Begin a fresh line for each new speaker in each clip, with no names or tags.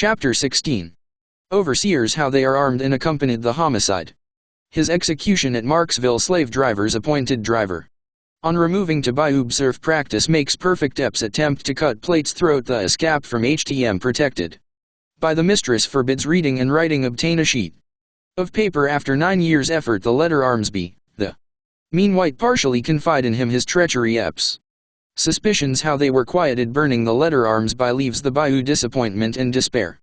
Chapter 16. Overseers, how they are armed and accompanied the homicide. His execution at Marksville. Slave drivers appointed driver. On removing to Bayou surf practice makes perfect. Epps attempt to cut plate's throat. The escape from HTM protected by the mistress forbids reading and writing. Obtain a sheet of paper after 9 years effort. The letter Armsby. The mean white partially confide in him his treachery. Epps suspicions, how they were quieted. Burning the letter Armsby leaves the Bayou disappointment and despair.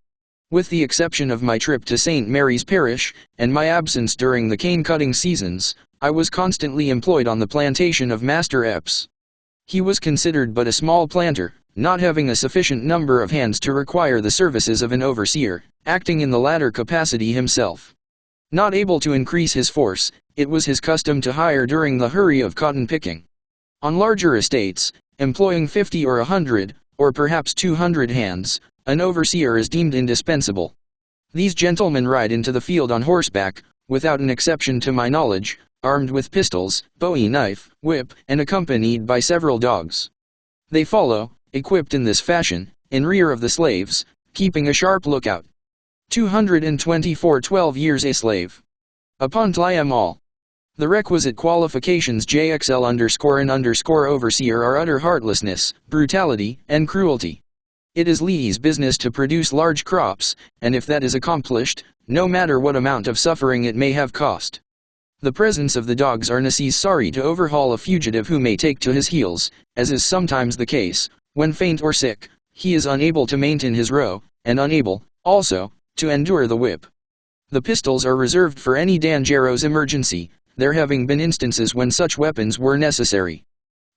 With the exception of my trip to St. Mary's Parish, and my absence during the cane-cutting seasons, I was constantly employed on the plantation of Master Epps. He was considered but a small planter, not having a sufficient number of hands to require the services of an overseer, acting in the latter capacity himself. Not able to increase his force, it was his custom to hire during the hurry of cotton picking. On larger estates, employing 50 or 100, or perhaps 200 hands, an overseer is deemed indispensable. These gentlemen ride into the field on horseback, without an exception to my knowledge, armed with pistols, bowie knife, whip, and accompanied by several dogs. They follow, equipped in this fashion, in rear of the slaves, keeping a sharp lookout. 224 12 years a slave. Upon Tliam all. The requisite qualifications JXL_and_ overseer are utter heartlessness, brutality, and cruelty. It is Lee's business to produce large crops, and if that is accomplished, no matter what amount of suffering it may have cost. The presence of the dogs are necessary to overhaul a fugitive who may take to his heels, as is sometimes the case, when faint or sick, he is unable to maintain his row, and unable, also, to endure the whip. The pistols are reserved for any dangerous emergency, there having been instances when such weapons were necessary.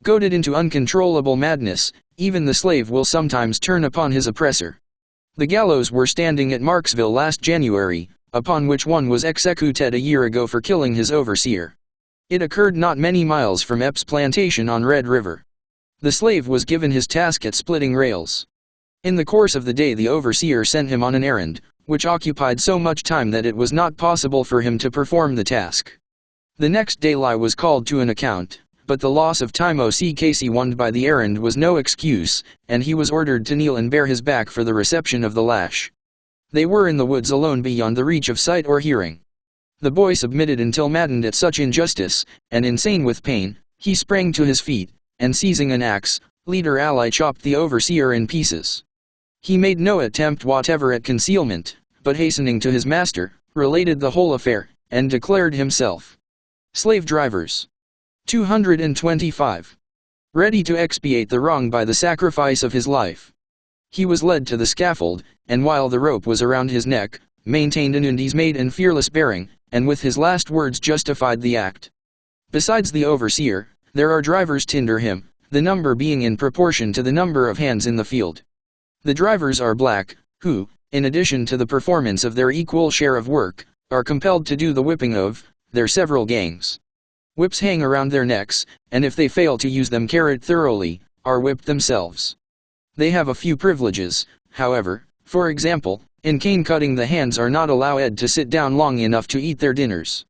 Goaded into uncontrollable madness, even the slave will sometimes turn upon his oppressor. The gallows were standing at Marksville last January, upon which one was executed a year ago for killing his overseer. It occurred not many miles from Epps' plantation on Red River. The slave was given his task at splitting rails. In the course of the day the overseer sent him on an errand, which occupied so much time that it was not possible for him to perform the task. The next day Lie was called to an account, but the loss of time OCKC won by the errand was no excuse, and he was ordered to kneel and bare his back for the reception of the lash. They were in the woods alone beyond the reach of sight or hearing. The boy submitted until maddened at such injustice, and insane with pain, he sprang to his feet, and seizing an axe, leader ally chopped the overseer in pieces. He made no attempt whatever at concealment, but hastening to his master, related the whole affair, and declared himself slave drivers. 225. Ready to expiate the wrong by the sacrifice of his life. He was led to the scaffold, and while the rope was around his neck, maintained an undismayed and fearless bearing, and with his last words justified the act. Besides the overseer, there are drivers tinder him, the number being in proportion to the number of hands in the field. The drivers are black, who, in addition to the performance of their equal share of work, are compelled to do the whipping of their several gangs. Whips hang around their necks, and if they fail to use them thoroughly, are whipped themselves. They have a few privileges, however. For example, in cane cutting the hands are not allowed to sit down long enough to eat their dinners.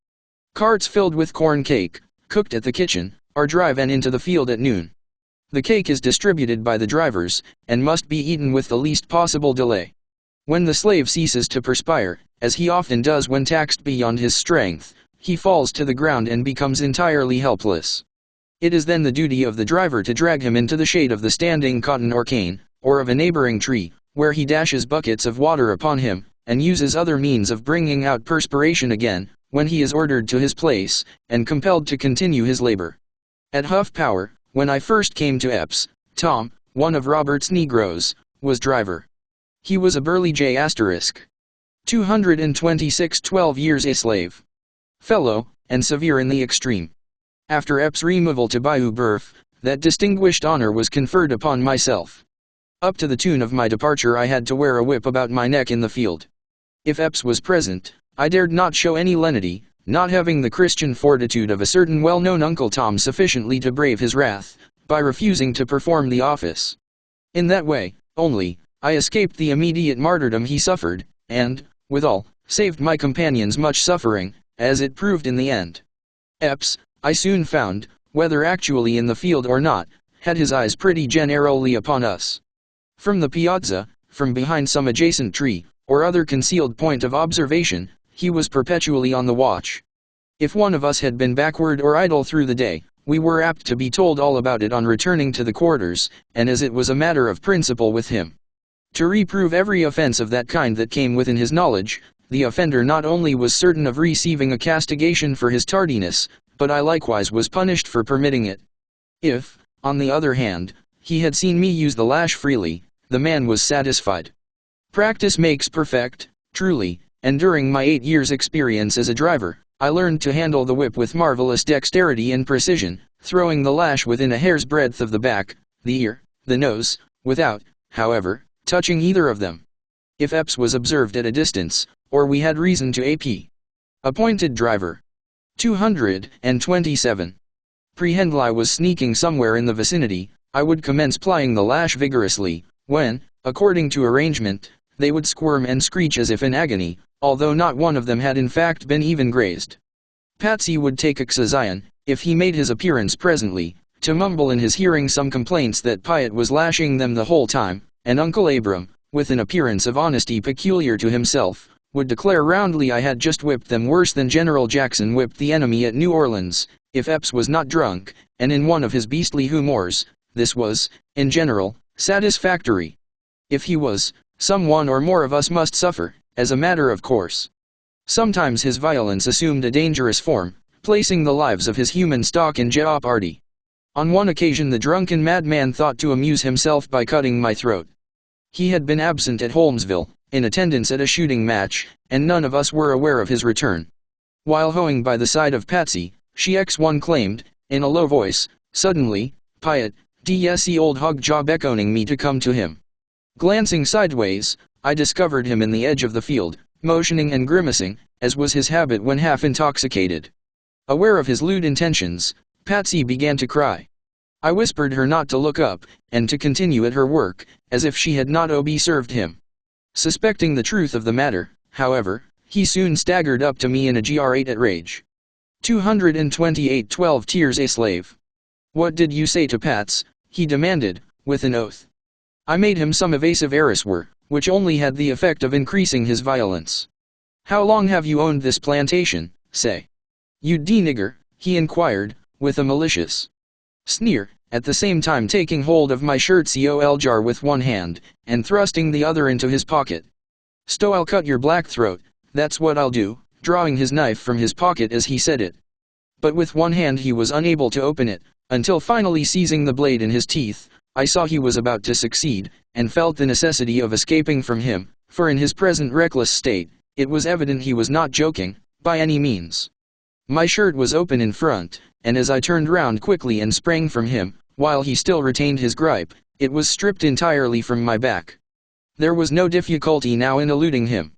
Carts filled with corn cake, cooked at the kitchen, are driven into the field at noon. The cake is distributed by the drivers, and must be eaten with the least possible delay. When the slave ceases to perspire, as he often does when taxed beyond his strength, he falls to the ground and becomes entirely helpless. It is then the duty of the driver to drag him into the shade of the standing cotton or cane, or of a neighboring tree, where he dashes buckets of water upon him, and uses other means of bringing out perspiration again, when he is ordered to his place, and compelled to continue his labor. At Huff Power, when I first came to Epps, Tom, one of Robert's Negroes, was driver. He was a burly J*. 226 12 years a slave. Fellow, and severe in the extreme. After Epps' removal to Bayou Boeuf, that distinguished honor was conferred upon myself. Up to the tune of my departure I had to wear a whip about my neck in the field. If Epps was present, I dared not show any lenity, not having the Christian fortitude of a certain well-known Uncle Tom sufficiently to brave his wrath, by refusing to perform the office. In that way, only, I escaped the immediate martyrdom he suffered, and, withal, saved my companions much suffering, as it proved in the end. Epps, I soon found, whether actually in the field or not, had his eyes pretty generally upon us. From the piazza, from behind some adjacent tree, or other concealed point of observation, he was perpetually on the watch. If one of us had been backward or idle through the day, we were apt to be told all about it on returning to the quarters, and as it was a matter of principle with him to reprove every offense of that kind that came within his knowledge, the offender not only was certain of receiving a castigation for his tardiness, but I likewise was punished for permitting it. If, on the other hand, he had seen me use the lash freely, the man was satisfied. Practice makes perfect, truly, and during my 8 years' experience as a driver, I learned to handle the whip with marvelous dexterity and precision, throwing the lash within a hair's breadth of the back, the ear, the nose, without, however, touching either of them. If Epps was observed at a distance, or we had reason to AP. Appointed driver. 227. Prehendli was sneaking somewhere in the vicinity, I would commence plying the lash vigorously, when, according to arrangement, they would squirm and screech as if in agony, although not one of them had in fact been even grazed. Patsy would take Xazion, if he made his appearance presently, to mumble in his hearing some complaints that Piatt was lashing them the whole time, and Uncle Abram, with an appearance of honesty peculiar to himself, would declare roundly I had just whipped them worse than General Jackson whipped the enemy at New Orleans. If Epps was not drunk, and in one of his beastly humors, this was, in general, satisfactory. If he was, some one or more of us must suffer, as a matter of course. Sometimes his violence assumed a dangerous form, placing the lives of his human stock in jeopardy. On one occasion the drunken madman thought to amuse himself by cutting my throat. He had been absent at Holmesville, in attendance at a shooting match, and none of us were aware of his return. While hoeing by the side of Patsy, she X1 claimed, in a low voice, suddenly, Piatt, DSE old hog job beckoning me to come to him. Glancing sideways, I discovered him in the edge of the field, motioning and grimacing, as was his habit when half intoxicated. Aware of his lewd intentions, Patsy began to cry. I whispered her not to look up, and to continue at her work, as if she had not observed him. Suspecting the truth of the matter, however, he soon staggered up to me in a gr8 at rage. 228 12 Tears a slave. What did you say to Pats? He demanded, with an oath. I made him some evasive error, which only had the effect of increasing his violence. How long have you owned this plantation, say? You d-nigger, he inquired, with a malicious sneer, at the same time taking hold of my shirt col jar with one hand, and thrusting the other into his pocket. I'll cut your black throat, that's what I'll do, drawing his knife from his pocket as he said it. But with one hand he was unable to open it, until finally seizing the blade in his teeth, I saw he was about to succeed, and felt the necessity of escaping from him, for in his present reckless state, it was evident he was not joking, by any means. My shirt was open in front, and as I turned round quickly and sprang from him, while he still retained his gripe, it was stripped entirely from my back. There was no difficulty now in eluding him.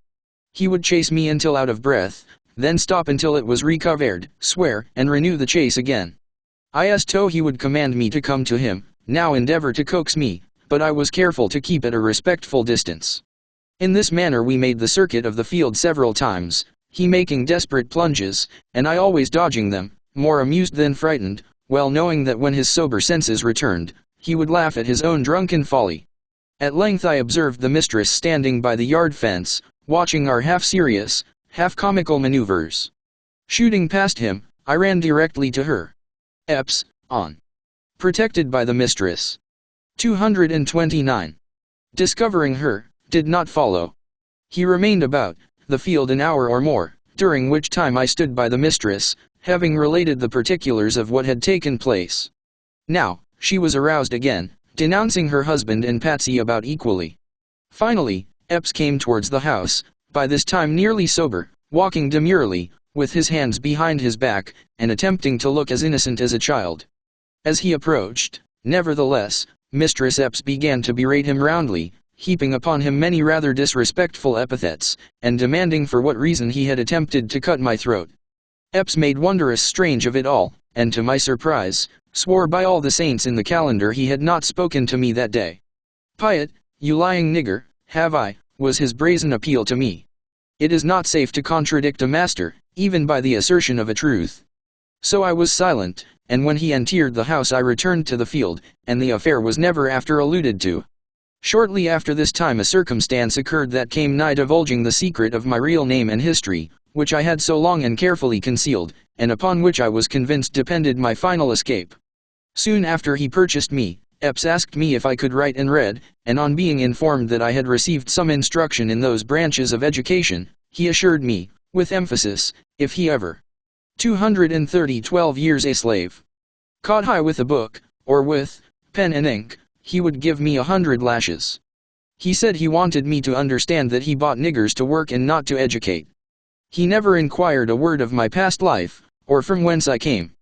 He would chase me until out of breath, then stop until it was recovered, swear, and renew the chase again. He would command me to come to him, now endeavor to coax me, but I was careful to keep at a respectful distance. In this manner we made the circuit of the field several times, he making desperate plunges, and I always dodging them, more amused than frightened, well knowing that when his sober senses returned, he would laugh at his own drunken folly. At length I observed the mistress standing by the yard fence, watching our half-serious, half-comical maneuvers. Shooting past him, I ran directly to her. Epps, on. Protected by the mistress. 229. Discovering her, did not follow. He remained about the field an hour or more, during which time I stood by the mistress, having related the particulars of what had taken place. Now, she was aroused again, denouncing her husband and Patsy about equally. Finally, Epps came towards the house, by this time nearly sober, walking demurely, with his hands behind his back, and attempting to look as innocent as a child. As he approached, nevertheless, Mistress Epps began to berate him roundly, heaping upon him many rather disrespectful epithets, and demanding for what reason he had attempted to cut my throat. Epps made wondrous strange of it all, and to my surprise, swore by all the saints in the calendar he had not spoken to me that day. Piatt, you lying nigger, have I, was his brazen appeal to me. It is not safe to contradict a master, even by the assertion of a truth. So I was silent, and when he entered the house I returned to the field, and the affair was never after alluded to. Shortly after this time a circumstance occurred that came nigh divulging the secret of my real name and history, which I had so long and carefully concealed, and upon which I was convinced depended my final escape. Soon after he purchased me, Epps asked me if I could write and read, and on being informed that I had received some instruction in those branches of education, he assured me, with emphasis, if he ever 12 years a slave caught high with a book, or with pen and ink, he would give me 100 lashes. He said he wanted me to understand that he bought niggers to work and not to educate. He never inquired a word of my past life, or from whence I came.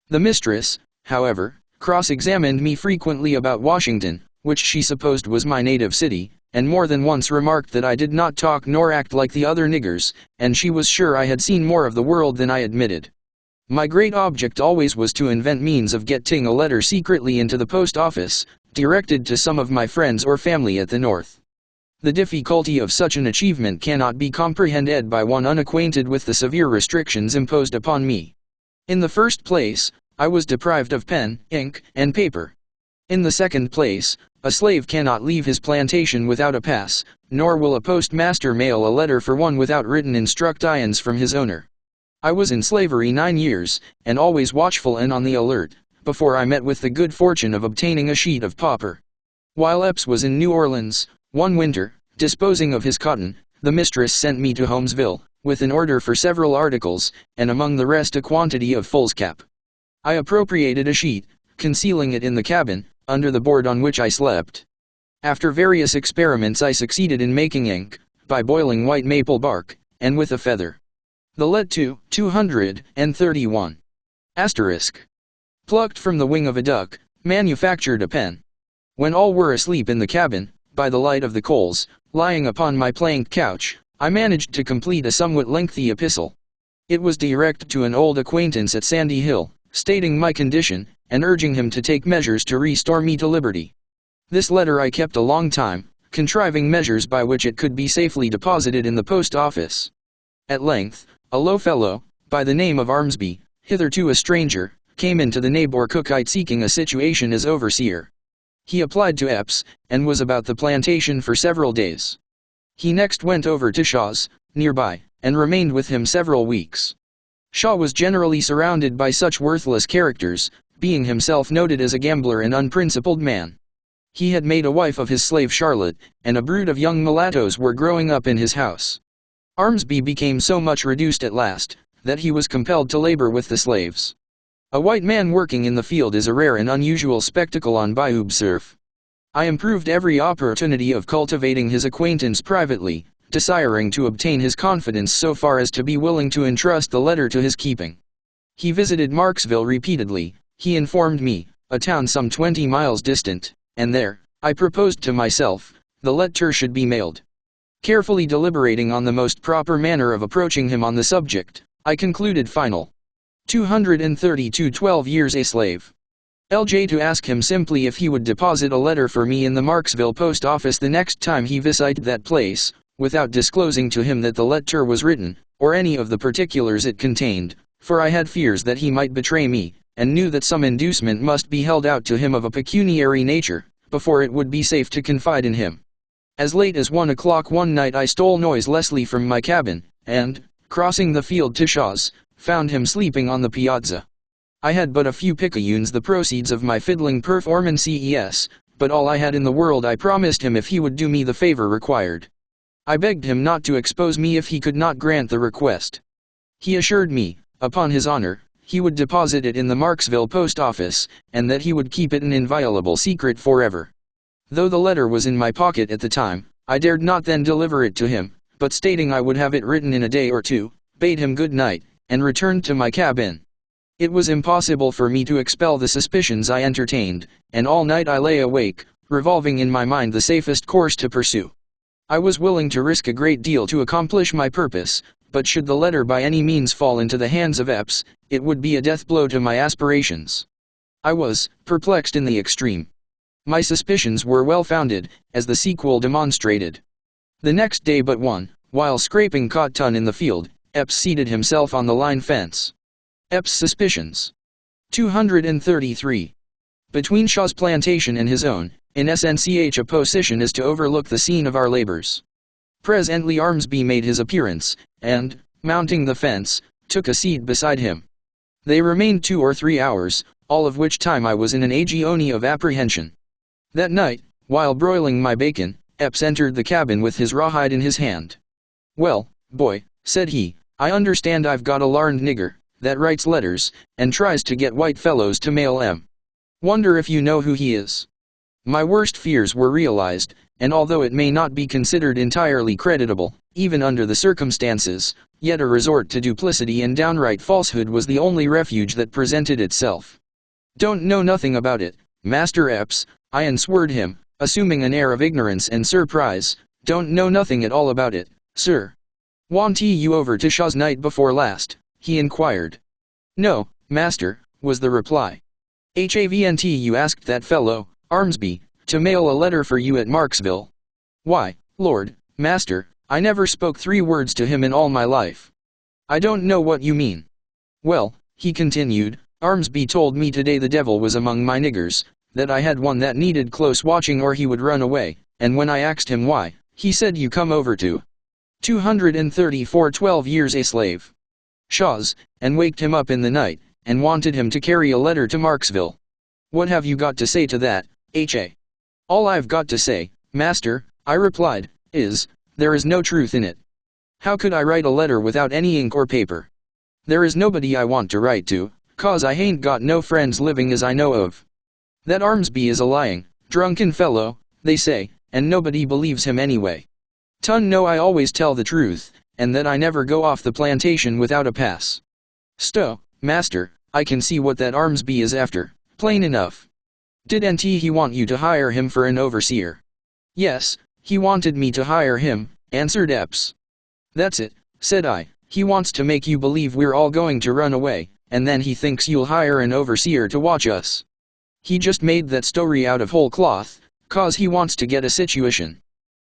The mistress, however, cross-examined me frequently about Washington, which she supposed was my native city, and more than once remarked that I did not talk nor act like the other niggers, and she was sure I had seen more of the world than I admitted. My great object always was to invent means of getting a letter secretly into the post office, directed to some of my friends or family at the North. The difficulty of such an achievement cannot be comprehended by one unacquainted with the severe restrictions imposed upon me. In the first place, I was deprived of pen, ink, and paper. In the second place, a slave cannot leave his plantation without a pass, nor will a postmaster mail a letter for one without written instructions from his owner. I was in slavery 9 years, and always watchful and on the alert, before I met with the good fortune of obtaining a sheet of pauper. While Epps was in New Orleans, one winter, disposing of his cotton, the mistress sent me to Holmesville, with an order for several articles, and among the rest a quantity of foolscap. I appropriated a sheet, concealing it in the cabin, under the board on which I slept. After various experiments I succeeded in making ink, by boiling white maple bark, and with a feather. The lead 231. Asterisk. Plucked from the wing of a duck, manufactured a pen. When all were asleep in the cabin, by the light of the coals, lying upon my planked couch, I managed to complete a somewhat lengthy epistle. It was direct to an old acquaintance at Sandy Hill, stating my condition, and urging him to take measures to restore me to liberty. This letter I kept a long time, contriving measures by which it could be safely deposited in the post office. At length, a low fellow, by the name of Armsby, hitherto a stranger, came into the neighbor Cookite seeking a situation as overseer. He applied to Epps, and was about the plantation for several days. He next went over to Shaw's, nearby, and remained with him several weeks. Shaw was generally surrounded by such worthless characters, being himself noted as a gambler and unprincipled man. He had made a wife of his slave Charlotte, and a brood of young mulattoes were growing up in his house. Armsby became so much reduced at last, that he was compelled to labor with the slaves. A white man working in the field is a rare and unusual spectacle on Bayou Surf. I improved every opportunity of cultivating his acquaintance privately, desiring to obtain his confidence so far as to be willing to entrust the letter to his keeping. He visited Marksville repeatedly, he informed me, a town some 20 miles distant, and there, I proposed to myself, the letter should be mailed. Carefully deliberating on the most proper manner of approaching him on the subject, I concluded final. 12 years a slave. LJ to ask him simply if he would deposit a letter for me in the Marksville post office the next time he visited that place, without disclosing to him that the letter was written, or any of the particulars it contained, for I had fears that he might betray me, and knew that some inducement must be held out to him of a pecuniary nature, before it would be safe to confide in him. As late as 1 o'clock one night I stole noiselessly from my cabin, and, crossing the field to Shaw's, found him sleeping on the piazza. I had but a few picayunes, the proceeds of my fiddling performances, but all I had in the world I promised him if he would do me the favor required. I begged him not to expose me if he could not grant the request. He assured me, upon his honor, he would deposit it in the Marksville post office, and that he would keep it an inviolable secret forever. Though the letter was in my pocket at the time, I dared not then deliver it to him, but stating I would have it written in a day or two, bade him good night, and returned to my cabin. It was impossible for me to expel the suspicions I entertained, and all night I lay awake, revolving in my mind the safest course to pursue. I was willing to risk a great deal to accomplish my purpose, but should the letter by any means fall into the hands of Epps, it would be a death blow to my aspirations. I was perplexed in the extreme. My suspicions were well founded, as the sequel demonstrated. The next day but one, while scraping cotton in the field, Epps seated himself on the line fence. Epps' suspicions. 233. Between Shaw's plantation and his own, In SNCH a position is to overlook the scene of our labors. Presently Armsby made his appearance, and, mounting the fence, took a seat beside him. They remained 2 or 3 hours, all of which time I was in an agione of apprehension. That night, while broiling my bacon, Epps entered the cabin with his rawhide in his hand. "Well, boy," said he, "I understand I've got a larned nigger, that writes letters, and tries to get white fellows to mail 'em. Wonder if you know who he is?" My worst fears were realized, and although it may not be considered entirely creditable, even under the circumstances, yet a resort to duplicity and downright falsehood was the only refuge that presented itself. "Don't know nothing about it, Master Epps," I answered him, assuming an air of ignorance and surprise. "Don't know nothing at all about it, sir." "Want you over to Shaw's night before last?" he inquired. "No, master," was the reply. "Havn't you asked that fellow, Armsby, to mail a letter for you at Marksville?" "Why, Lord, master, I never spoke 3 words to him in all my life." "I don't know what you mean." "Well," he continued, "Armsby told me today the devil was among my niggers, that I had one that needed close watching or he would run away, and when I asked him why, he said you come over to 234 12 years a slave. Shaw's, and waked him up in the night, and wanted him to carry a letter to Marksville. What have you got to say to that, H.A.?" "All I've got to say, master," I replied, "is, there is no truth in it. How could I write a letter without any ink or paper? There is nobody I want to write to, 'cause I hain't got no friends living as I know of. That Armsby is a lying, drunken fellow, they say, and nobody believes him anyway. Ton know I always tell the truth, and that I never go off the plantation without a pass. Stow, master, I can see what that Armsby is after, plain enough. Didn't he want you to hire him for an overseer?" "Yes, he wanted me to hire him," answered Epps. "That's it," said I, "he wants to make you believe we're all going to run away, and then he thinks you'll hire an overseer to watch us. He just made that story out of whole cloth, 'cause he wants to get a situation.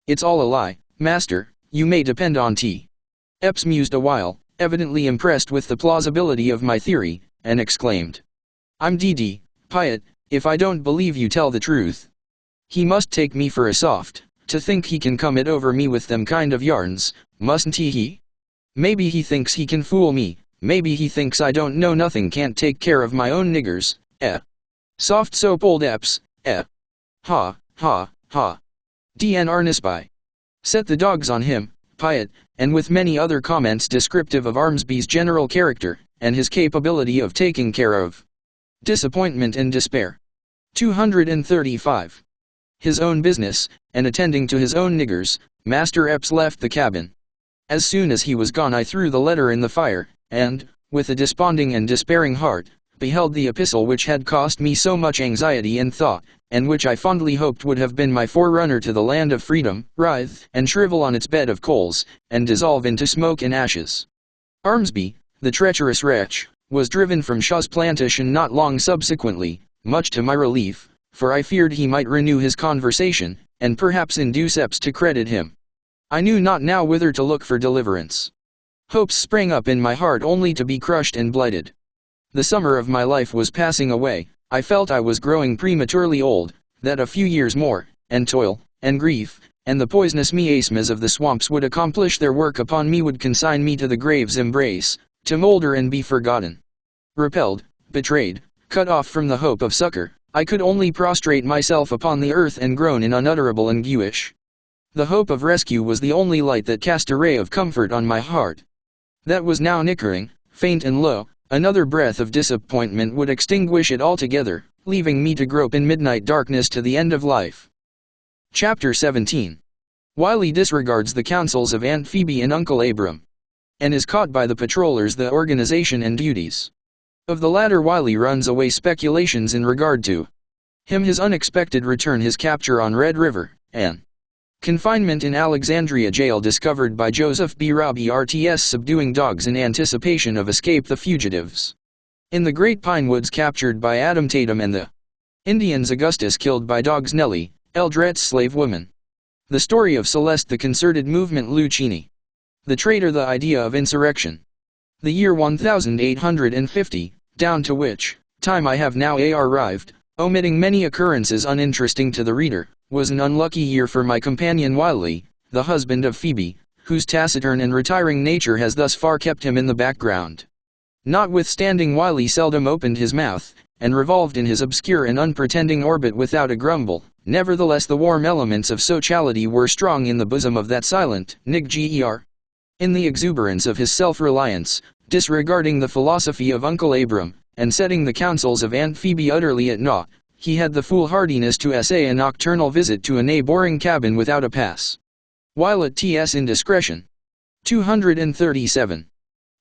It's all a lie, master, you may depend on t." Epps mused a while, evidently impressed with the plausibility of my theory, and exclaimed, "I'm d.d. piet, if I don't believe you tell the truth. He must take me for a soft, to think he can come it over me with them kind of yarns, mustn't he? Maybe he thinks he can fool me, maybe he thinks I don't know nothing, can't take care of my own niggers, eh? Soft soap old Epps, eh? Ha, ha, ha. Dn Arnisby. Set the dogs on him, piet," and with many other comments descriptive of Armsby's general character, and his capability of taking care of disappointment and despair. 235. His own business, and attending to his own niggers, Master Epps left the cabin. As soon as he was gone I threw the letter in the fire, and, with a desponding and despairing heart, beheld the epistle which had cost me so much anxiety and thought, and which I fondly hoped would have been my forerunner to the land of freedom, writhe and shrivel on its bed of coals, and dissolve into smoke and ashes. Armsby, the treacherous wretch, was driven from Shaw's plantation not long subsequently, much to my relief, for I feared he might renew his conversation, and perhaps induce Epps to credit him. I knew not now whither to look for deliverance. Hopes sprang up in my heart only to be crushed and blighted. The summer of my life was passing away. I felt I was growing prematurely old, that a few years more, and toil, and grief, and the poisonous miasmas of the swamps would accomplish their work upon me, would consign me to the grave's embrace, to moulder and be forgotten. Repelled, betrayed, cut off from the hope of succor, I could only prostrate myself upon the earth and groan in unutterable anguish. The hope of rescue was the only light that cast a ray of comfort on my heart. That was now nickering, faint and low. Another breath of disappointment would extinguish it altogether, leaving me to grope in midnight darkness to the end of life. Chapter 17. Wiley disregards the counsels of Aunt Phoebe and Uncle Abram, and is caught by the patrollers. The organization and duties of the latter Wiley runs away speculations in regard to him, his unexpected return, his capture on Red River, and confinement in Alexandria jail discovered by Joseph B. Robbie RTS, subduing dogs in anticipation of escape, the fugitives in the Great Pine Woods captured by Adam Tatum, and the Indians Augustus killed by dogs, Nellie, Eldret's slave woman. The story of Celeste, the concerted movement Lou Cheney, the traitor, the idea of insurrection. The year 1850, down to which time I have now arrived, Omitting many occurrences uninteresting to the reader, was an unlucky year for my companion Wiley, the husband of Phoebe, whose taciturn and retiring nature has thus far kept him in the background. Notwithstanding Wiley seldom opened his mouth, and revolved in his obscure and unpretending orbit without a grumble, nevertheless the warm elements of sociality were strong in the bosom of that silent Ger. In the exuberance of his self-reliance, disregarding the philosophy of Uncle Abram, and setting the counsels of Aunt Phoebe utterly at naught, he had the foolhardiness to essay a nocturnal visit to a neighboring cabin without a pass. While at T.S. indiscretion. 237.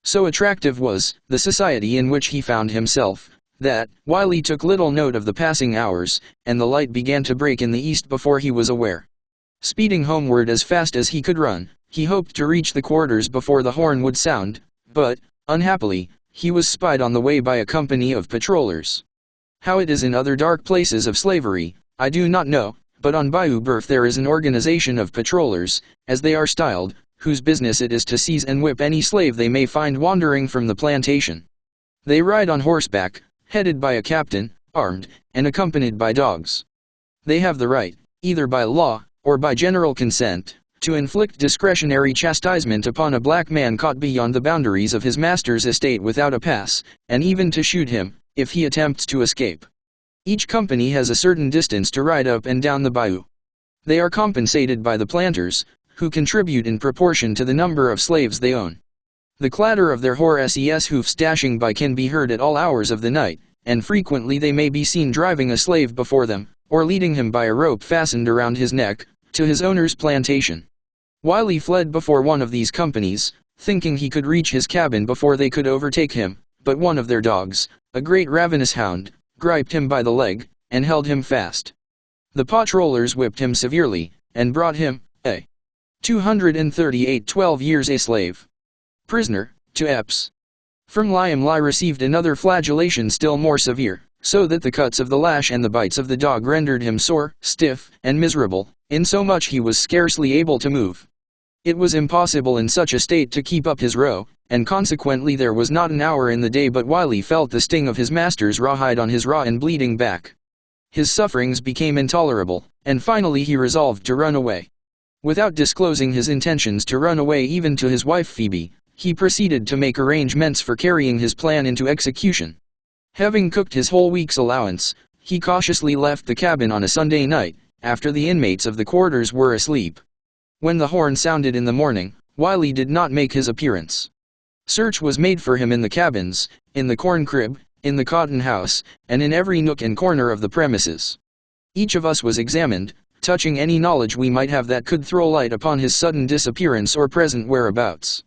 So attractive was the society in which he found himself, that, while he took little note of the passing hours, and the light began to break in the east before he was aware. Speeding homeward as fast as he could run, he hoped to reach the quarters before the horn would sound, but, unhappily, he was spied on the way by a company of patrollers. How it is in other dark places of slavery, I do not know, but on Bayou Boeuf there is an organization of patrollers, as they are styled, whose business it is to seize and whip any slave they may find wandering from the plantation. They ride on horseback, headed by a captain, armed, and accompanied by dogs. They have the right, either by law, or by general consent, to inflict discretionary chastisement upon a black man caught beyond the boundaries of his master's estate without a pass, and even to shoot him, if he attempts to escape. Each company has a certain distance to ride up and down the bayou. They are compensated by the planters, who contribute in proportion to the number of slaves they own. The clatter of their horses' hoofs dashing by can be heard at all hours of the night, and frequently they may be seen driving a slave before them, or leading him by a rope fastened around his neck, to his owner's plantation. Wiley fled before one of these companies, thinking he could reach his cabin before they could overtake him, but one of their dogs, a great ravenous hound, griped him by the leg, and held him fast. The patrollers whipped him severely, and brought him, a 238 12 years a slave prisoner, to Epps. From Liam received another flagellation still more severe, so that the cuts of the lash and the bites of the dog rendered him sore, stiff, and miserable, insomuch he was scarcely able to move. It was impossible in such a state to keep up his row, and consequently there was not an hour in the day but Wiley felt the sting of his master's rawhide on his raw and bleeding back. His sufferings became intolerable, and finally he resolved to run away. Without disclosing his intentions to run away even to his wife Phoebe, he proceeded to make arrangements for carrying his plan into execution. Having cooked his whole week's allowance, he cautiously left the cabin on a Sunday night, after the inmates of the quarters were asleep. When the horn sounded in the morning, Wiley did not make his appearance. Search was made for him in the cabins, in the corn crib, in the cotton house, and in every nook and corner of the premises. Each of us was examined, touching any knowledge we might have that could throw light upon his sudden disappearance or present whereabouts.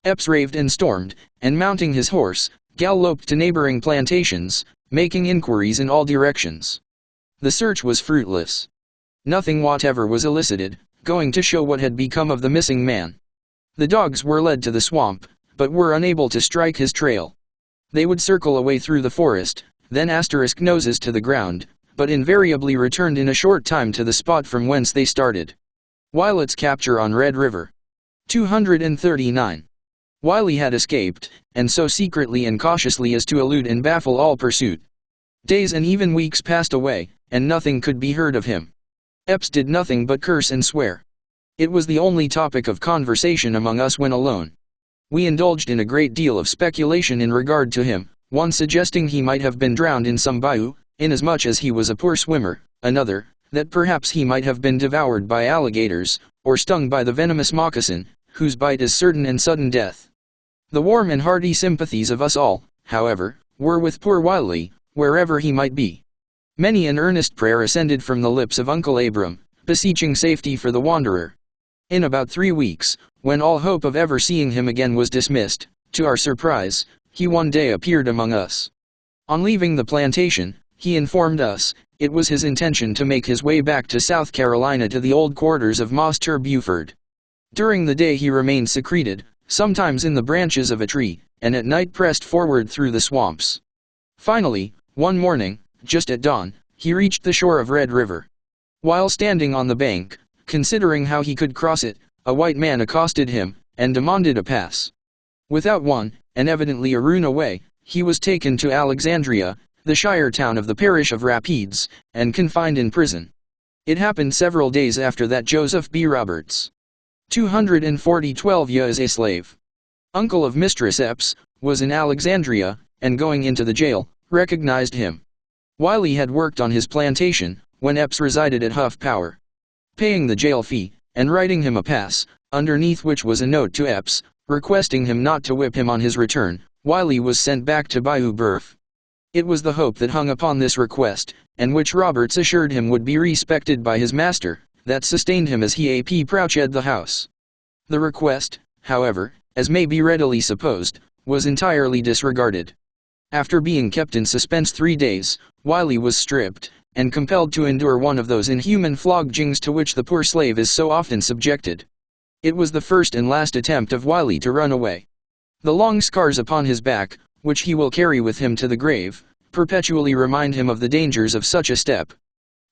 Epps raved and stormed, and mounting his horse, galloped to neighboring plantations, making inquiries in all directions. The search was fruitless. Nothing whatever was elicited, going to show what had become of the missing man. The dogs were led to the swamp, but were unable to strike his trail. They would circle away through the forest, then noses to the ground, but invariably returned in a short time to the spot from whence they started. Wilett's capture on Red River. 239. Wiley had escaped, and so secretly and cautiously as to elude and baffle all pursuit. Days and even weeks passed away, and nothing could be heard of him. Epps did nothing but curse and swear. It was the only topic of conversation among us when alone. We indulged in a great deal of speculation in regard to him, one suggesting he might have been drowned in some bayou, inasmuch as he was a poor swimmer, another, that perhaps he might have been devoured by alligators, or stung by the venomous moccasin, whose bite is certain and sudden death. The warm and hearty sympathies of us all, however, were with poor Wiley, wherever he might be. Many an earnest prayer ascended from the lips of Uncle Abram, beseeching safety for the wanderer. In about 3 weeks, when all hope of ever seeing him again was dismissed, to our surprise, he one day appeared among us. On leaving the plantation, he informed us, it was his intention to make his way back to South Carolina to the old quarters of Master Buford. During the day he remained secreted, sometimes in the branches of a tree, and at night pressed forward through the swamps. Finally, one morning, just at dawn, he reached the shore of Red River. While standing on the bank, considering how he could cross it, a white man accosted him, and demanded a pass. Without one, and evidently a runaway, he was taken to Alexandria, the shire town of the parish of Rapides, and confined in prison. It happened several days after that Joseph B. Roberts, 240 years a slave, uncle of Mistress Epps, was in Alexandria, and going into the jail, recognized him. Wiley had worked on his plantation, when Epps resided at Huff Power. Paying the jail fee, and writing him a pass, underneath which was a note to Epps, requesting him not to whip him on his return, Wiley was sent back to Bayou Boeuf. It was the hope that hung upon this request, and which Roberts assured him would be respected by his master, that sustained him as he approached the house. The request, however, as may be readily supposed, was entirely disregarded. After being kept in suspense 3 days, Wiley was stripped, and compelled to endure one of those inhuman floggings to which the poor slave is so often subjected. It was the first and last attempt of Wiley to run away. The long scars upon his back, which he will carry with him to the grave, perpetually remind him of the dangers of such a step.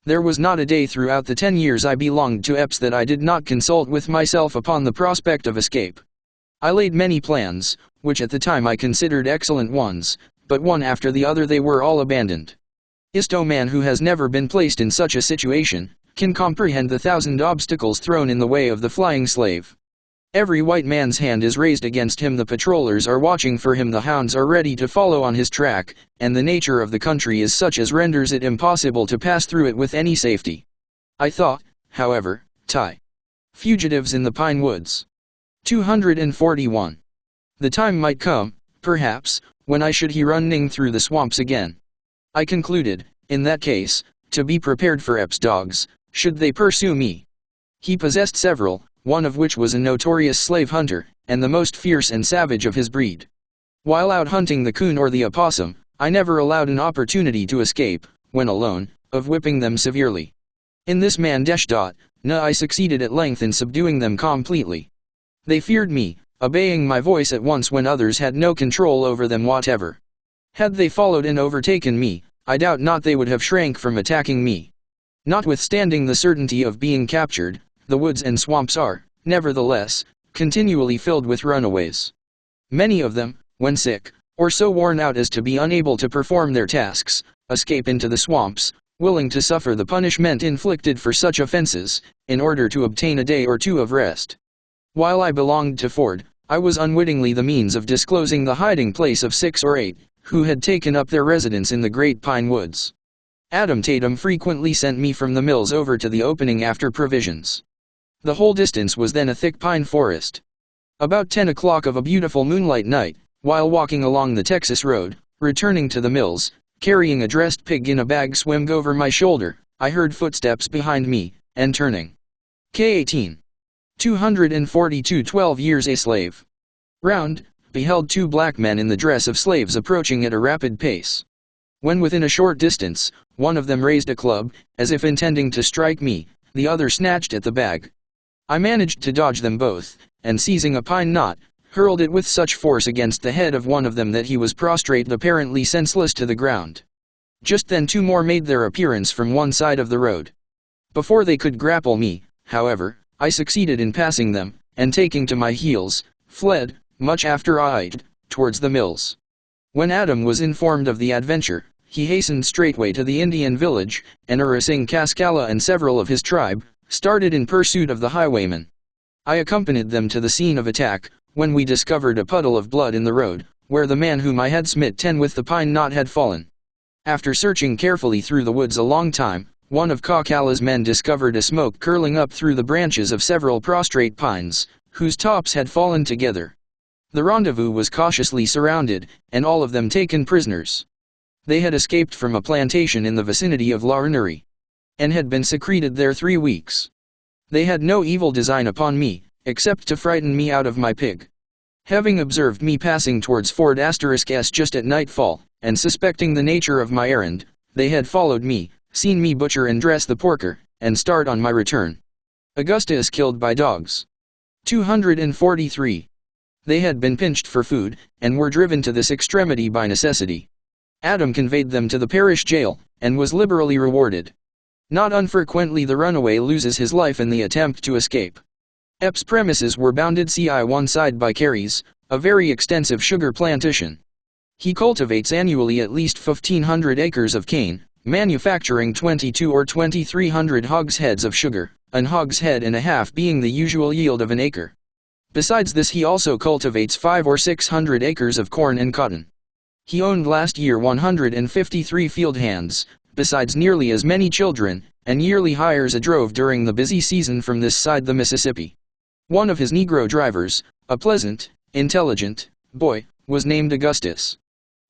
There was not a day throughout the 10 years I belonged to Epps that I did not consult with myself upon the prospect of escape. I laid many plans, which at the time I considered excellent ones, but one after the other they were all abandoned. Isto man who has never been placed in such a situation, can comprehend the 1,000 obstacles thrown in the way of the flying slave. Every white man's hand is raised against him, the patrollers are watching for him, the hounds are ready to follow on his track, and the nature of the country is such as renders it impossible to pass through it with any safety. I thought, however, fugitives in the pine woods. 241. The time might come, perhaps, when I should he running through the swamps again. I concluded, in that case, to be prepared for Epps' dogs, should they pursue me. He possessed several, one of which was a notorious slave hunter, and the most fierce and savage of his breed. While out hunting the coon or the opossum, I never allowed an opportunity to escape, when alone, of whipping them severely. In this I succeeded at length in subduing them completely. They feared me, obeying my voice at once when others had no control over them whatever. Had they followed and overtaken me, I doubt not they would have shrank from attacking me. Notwithstanding the certainty of being captured, the woods and swamps are, nevertheless, continually filled with runaways. Many of them, when sick, or so worn out as to be unable to perform their tasks, escape into the swamps, willing to suffer the punishment inflicted for such offenses, in order to obtain a day or two of rest. While I belonged to Ford, I was unwittingly the means of disclosing the hiding place of 6 or 8, who had taken up their residence in the great pine woods. Adam Tatum frequently sent me from the mills over to the opening after provisions. The whole distance was then a thick pine forest. About 10 o'clock of a beautiful moonlight night, while walking along the Texas road, returning to the mills, carrying a dressed pig in a bag swung over my shoulder, I heard footsteps behind me, and turning. K18. 242 12 years a slave. Round, beheld 2 black men in the dress of slaves approaching at a rapid pace. When within a short distance, one of them raised a club, as if intending to strike me, the other snatched at the bag. I managed to dodge them both, and seizing a pine knot, hurled it with such force against the head of one of them that he was prostrate apparently senseless to the ground. Just then 2 more made their appearance from one side of the road. Before they could grapple me, however, I succeeded in passing them, and taking to my heels, fled, much after I towards the mills. When Adam was informed of the adventure, he hastened straightway to the Indian village, and harassing Cascala and several of his tribe, started in pursuit of the highwaymen. I accompanied them to the scene of attack, when we discovered a puddle of blood in the road, where the man whom I had smitten with the pine knot had fallen. After searching carefully through the woods a long time, one of Cascala's men discovered a smoke curling up through the branches of several prostrate pines, whose tops had fallen together. The rendezvous was cautiously surrounded, and all of them taken prisoners. They had escaped from a plantation in the vicinity of Larnary, and had been secreted there 3 weeks. They had no evil design upon me, except to frighten me out of my pig. Having observed me passing towards Fort S just at nightfall, and suspecting the nature of my errand, they had followed me, seen me butcher and dress the porker, and start on my return. Augusta is killed by dogs. 243. They had been pinched for food, and were driven to this extremity by necessity. Adam conveyed them to the parish jail, and was liberally rewarded. Not unfrequently the runaway loses his life in the attempt to escape. Epps' premises were bounded ci one side by Carey's, a very extensive sugar plantation. He cultivates annually at least 1,500 acres of cane, manufacturing 22 or 2,300 hogsheads of sugar, an hogshead and a half being the usual yield of an acre. Besides this, he also cultivates 500 or 600 acres of corn and cotton. He owned last year 153 field hands, besides nearly as many children, and yearly hires a drove during the busy season from this side the Mississippi. One of his Negro drivers, a pleasant, intelligent boy, was named Augustus.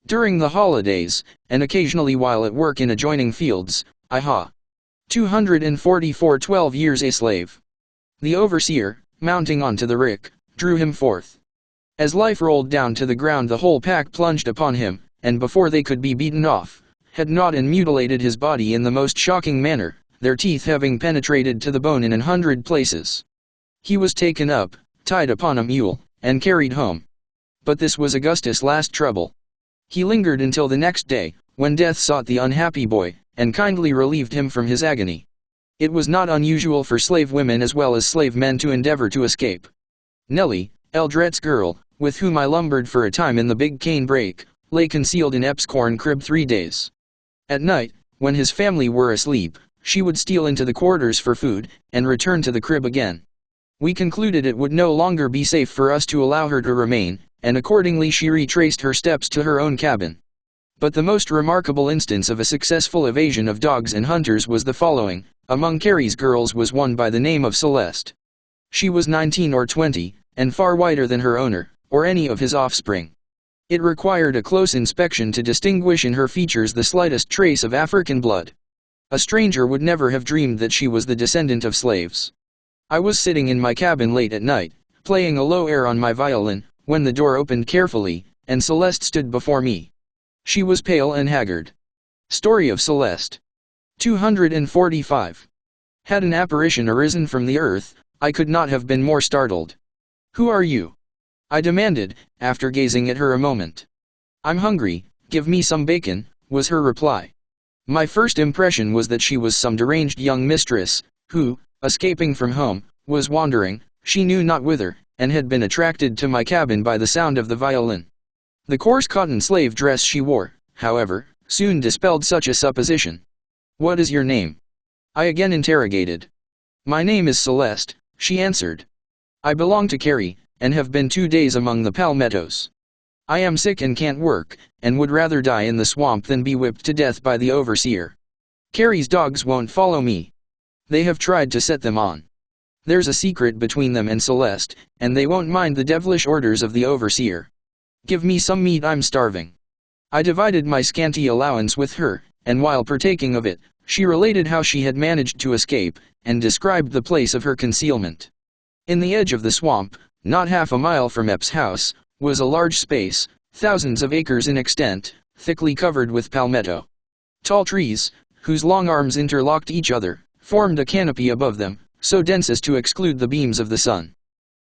During the holidays, and occasionally while at work in adjoining fields, I ha. 244 12 years a slave. The overseer, mounting onto the rick, drew him forth. As life rolled down to the ground, the whole pack plunged upon him, and before they could be beaten off, had gnawed and mutilated his body in the most shocking manner, their teeth having penetrated to the bone in 100 places. He was taken up, tied upon a mule, and carried home. But this was Augustus' last trouble. He lingered until the next day, when death sought the unhappy boy, and kindly relieved him from his agony. It was not unusual for slave women as well as slave men to endeavor to escape. Nellie, Eldret's girl, with whom I lumbered for a time in the big cane brake, lay concealed in Ep's corn crib 3 days. At night, when his family were asleep, she would steal into the quarters for food, and return to the crib again. We concluded it would no longer be safe for us to allow her to remain, and accordingly she retraced her steps to her own cabin. But the most remarkable instance of a successful evasion of dogs and hunters was the following. Among Carrie's girls was one by the name of Celeste. She was 19 or 20, and far whiter than her owner, or any of his offspring. It required a close inspection to distinguish in her features the slightest trace of African blood. A stranger would never have dreamed that she was the descendant of slaves. I was sitting in my cabin late at night, playing a low air on my violin, when the door opened carefully, and Celeste stood before me. She was pale and haggard. Story of Celeste. 245. Had an apparition arisen from the earth, I could not have been more startled. Who are you? I demanded, after gazing at her a moment. I'm hungry, give me some bacon, was her reply. My first impression was that she was some deranged young mistress, who, escaping from home, was wandering, she knew not whither, and had been attracted to my cabin by the sound of the violin. The coarse cotton slave dress she wore, however, soon dispelled such a supposition. What is your name? I again interrogated. My name is Celeste, she answered. I belong to Carrie, and have been 2 days among the palmettos. I am sick and can't work, and would rather die in the swamp than be whipped to death by the overseer. Carrie's dogs won't follow me. They have tried to set them on. There's a secret between them and Celeste, and they won't mind the devilish orders of the overseer. Give me some meat, I'm starving. I divided my scanty allowance with her, and while partaking of it, she related how she had managed to escape, and described the place of her concealment. In the edge of the swamp, not half a mile from Ep's house, was a large space, thousands of acres in extent, thickly covered with palmetto. Tall trees, whose long arms interlocked each other, formed a canopy above them, so dense as to exclude the beams of the sun.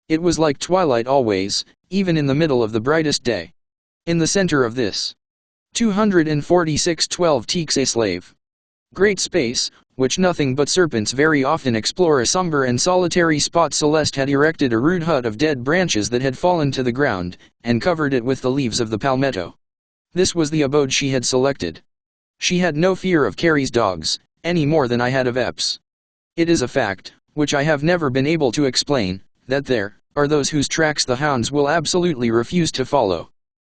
It was like twilight always, even in the middle of the brightest day. In the center of this 246 12 teaks a slave. Great space, which nothing but serpents very often explore, a somber and solitary spot, Celeste had erected a rude hut of dead branches that had fallen to the ground, and covered it with the leaves of the palmetto. This was the abode she had selected. She had no fear of Carrie's dogs, any more than I had of Ep's. It is a fact, which I have never been able to explain, that there are those whose tracks the hounds will absolutely refuse to follow.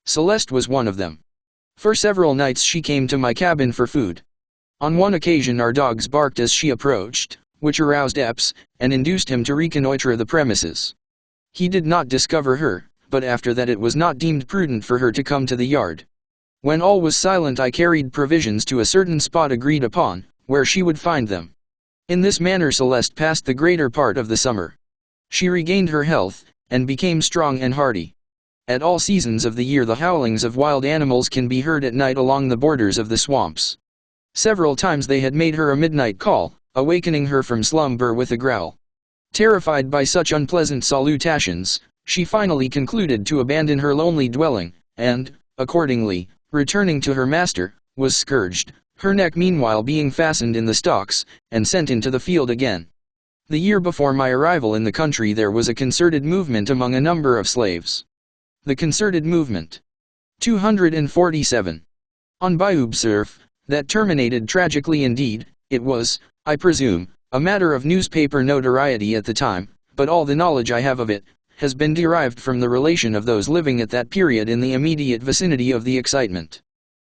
Celeste was one of them. For several nights she came to my cabin for food. On one occasion our dogs barked as she approached, which aroused Epps, and induced him to reconnoitre the premises. He did not discover her, but after that it was not deemed prudent for her to come to the yard. When all was silent I carried provisions to a certain spot agreed upon, where she would find them. In this manner Celeste passed the greater part of the summer. She regained her health, and became strong and hardy. At all seasons of the year the howlings of wild animals can be heard at night along the borders of the swamps. Several times they had made her a midnight call, awakening her from slumber with a growl. Terrified by such unpleasant salutations, she finally concluded to abandon her lonely dwelling, and, accordingly, returning to her master, was scourged, her neck meanwhile being fastened in the stocks, and sent into the field again. The year before my arrival in the country there was a concerted movement among a number of slaves. The concerted movement. 247. On Bayou Surf, that terminated tragically indeed. It was, I presume, a matter of newspaper notoriety at the time, but all the knowledge I have of it has been derived from the relation of those living at that period in the immediate vicinity of the excitement.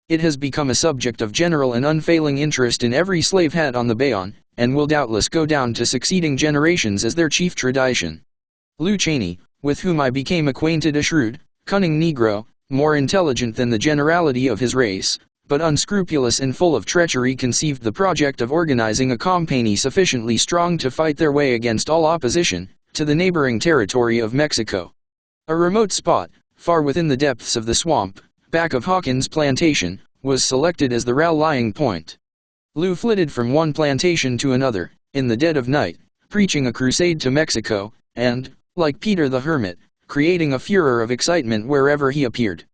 It has become a subject of general and unfailing interest in every slave hat on the Bayonne, and will doubtless go down to succeeding generations as their chief tradition. Lew Cheney, with whom I became acquainted, a shrewd, cunning Negro, more intelligent than the generality of his race, but unscrupulous and full of treachery, conceived the project of organizing a company sufficiently strong to fight their way against all opposition, to the neighboring territory of Mexico. A remote spot, far within the depths of the swamp, back of Hawkins' plantation, was selected as the rallying point. Lew flitted from one plantation to another, in the dead of night, preaching a crusade to Mexico, and, like Peter the Hermit, creating a furor of excitement wherever he appeared.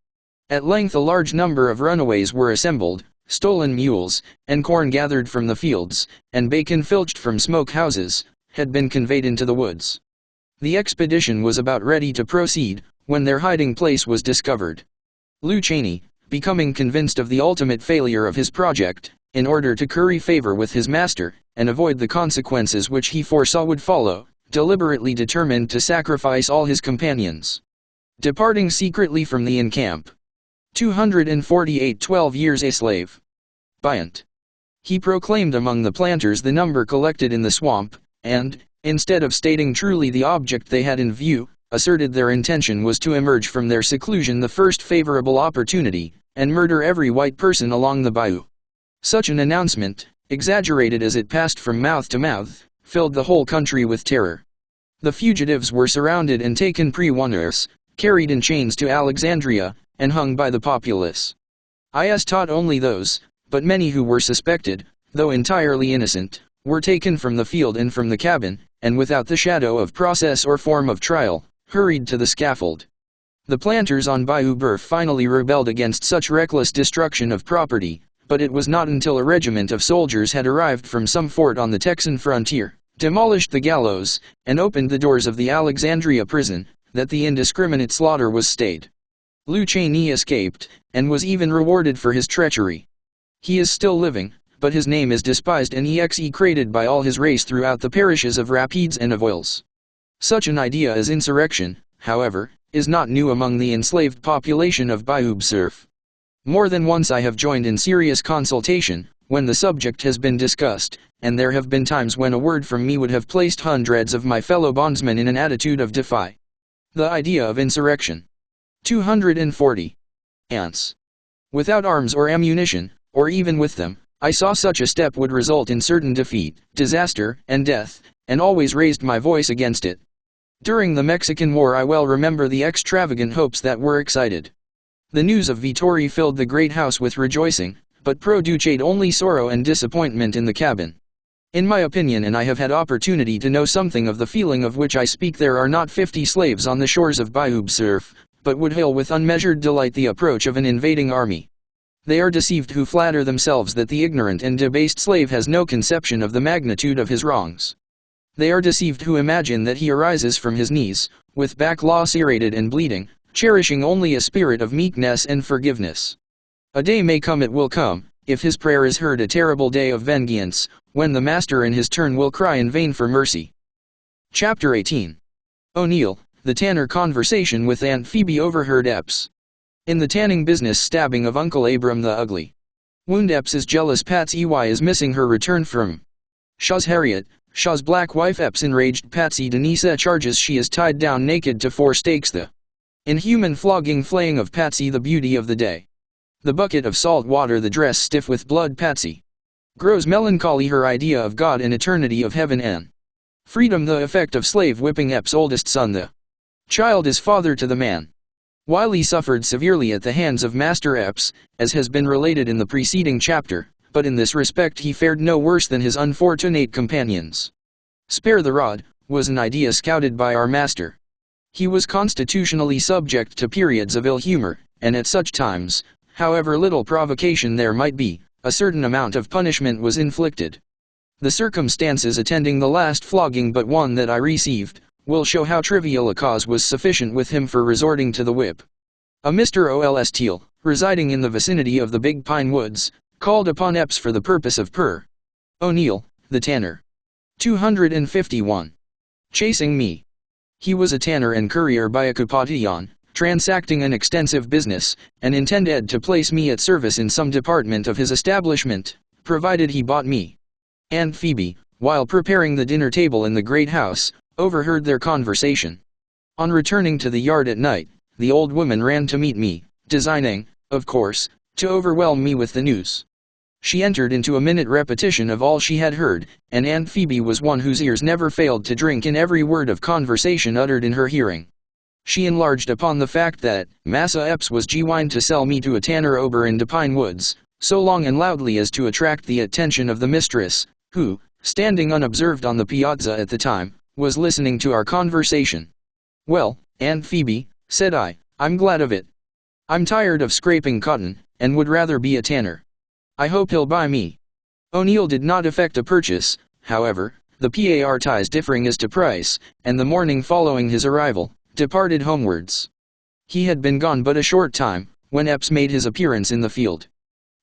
At length a large number of runaways were assembled, stolen mules, and corn gathered from the fields, and bacon filched from smoke houses, had been conveyed into the woods. The expedition was about ready to proceed, when their hiding place was discovered. Lew Cheney, becoming convinced of the ultimate failure of his project, in order to curry favor with his master, and avoid the consequences which he foresaw would follow, deliberately determined to sacrifice all his companions. Departing secretly from the encamp. 248 12 years a slave. Bryant. He proclaimed among the planters the number collected in the swamp, and, instead of stating truly the object they had in view, asserted their intention was to emerge from their seclusion the first favorable opportunity, and murder every white person along the bayou. Such an announcement, exaggerated as it passed from mouth to mouth, filled the whole country with terror. The fugitives were surrounded and taken prisoners, carried in chains to Alexandria, and hung by the populace. Is taught only those, but many who were suspected, though entirely innocent, were taken from the field and from the cabin, and without the shadow of process or form of trial, hurried to the scaffold. The planters on Bayou Boeuf finally rebelled against such reckless destruction of property, but it was not until a regiment of soldiers had arrived from some fort on the Texan frontier, demolished the gallows, and opened the doors of the Alexandria prison, that the indiscriminate slaughter was stayed. Lew Cheney escaped, and was even rewarded for his treachery. He is still living, but his name is despised and execrated by all his race throughout the parishes of Rapides and of Oils. Such an idea as insurrection, however, is not new among the enslaved population of Bayou Surf. More than once I have joined in serious consultation, when the subject has been discussed, and there have been times when a word from me would have placed hundreds of my fellow bondsmen in an attitude of defy the idea of insurrection. 240. Ants. Without arms or ammunition, or even with them, I saw such a step would result in certain defeat, disaster, and death, and always raised my voice against it. During the Mexican War I well remember the extravagant hopes that were excited. The news of Vittory filled the great house with rejoicing, but produced only sorrow and disappointment in the cabin. In my opinion, and I have had opportunity to know something of the feeling of which I speak, there are not 50 slaves on the shores of Bayou Surf, but would hail with unmeasured delight the approach of an invading army. They are deceived who flatter themselves that the ignorant and debased slave has no conception of the magnitude of his wrongs. They are deceived who imagine that he arises from his knees, with back lacerated and bleeding, cherishing only a spirit of meekness and forgiveness. A day may come, it will come, if his prayer is heard, a terrible day of vengeance, when the master in his turn will cry in vain for mercy. Chapter 18. O'Neill, the tanner. Conversation with Aunt Phoebe overheard Epps. In the tanning business stabbing of Uncle Abram the Ugly. Wound. Epps is jealous Patsy is missing her return from Shaw's Harriet, Shaw's black wife. Epps enraged Patsy Denisa charges she is tied down naked to 4 stakes. The inhuman flogging flaying of Patsy the beauty of the day. The bucket of salt water, the dress stiff with blood. Patsy grows melancholy, her idea of God and eternity, of heaven and freedom the effect of slave whipping. Epps' oldest son, the child, is father to the man. Wiley suffered severely at the hands of Master Epps, as has been related in the preceding chapter, but in this respect he fared no worse than his unfortunate companions. Spare the rod was an idea scouted by our master. He was constitutionally subject to periods of ill humor, and at such times, however little provocation there might be, a certain amount of punishment was inflicted. The circumstances attending the last flogging, but one that I received, will show how trivial a cause was sufficient with him for resorting to the whip. A Mr. O.L.S. Teal, residing in the vicinity of the Big Pine Woods, called upon Epps for the purpose of Per. O'Neill, the tanner. 251. Chasing me. He was a tanner and courier by occupation, transacting an extensive business, and intended to place me at service in some department of his establishment, provided he bought me. Aunt Phoebe, while preparing the dinner table in the great house, overheard their conversation. On returning to the yard at night, the old woman ran to meet me, designing, of course, to overwhelm me with the news. She entered into a minute repetition of all she had heard, and Aunt Phoebe was one whose ears never failed to drink in every word of conversation uttered in her hearing. She enlarged upon the fact that Massa Epps was gwine to sell me to a tanner ober in de Pine Woods, so long and loudly as to attract the attention of the mistress, who, standing unobserved on the piazza at the time, was listening to our conversation. "Well, Aunt Phoebe," said I, "I'm glad of it. I'm tired of scraping cotton, and would rather be a tanner. I hope he'll buy me." O'Neill did not effect a purchase, however, the parties differing as to price, and the morning following his arrival, departed homewards. He had been gone but a short time, when Epps made his appearance in the field.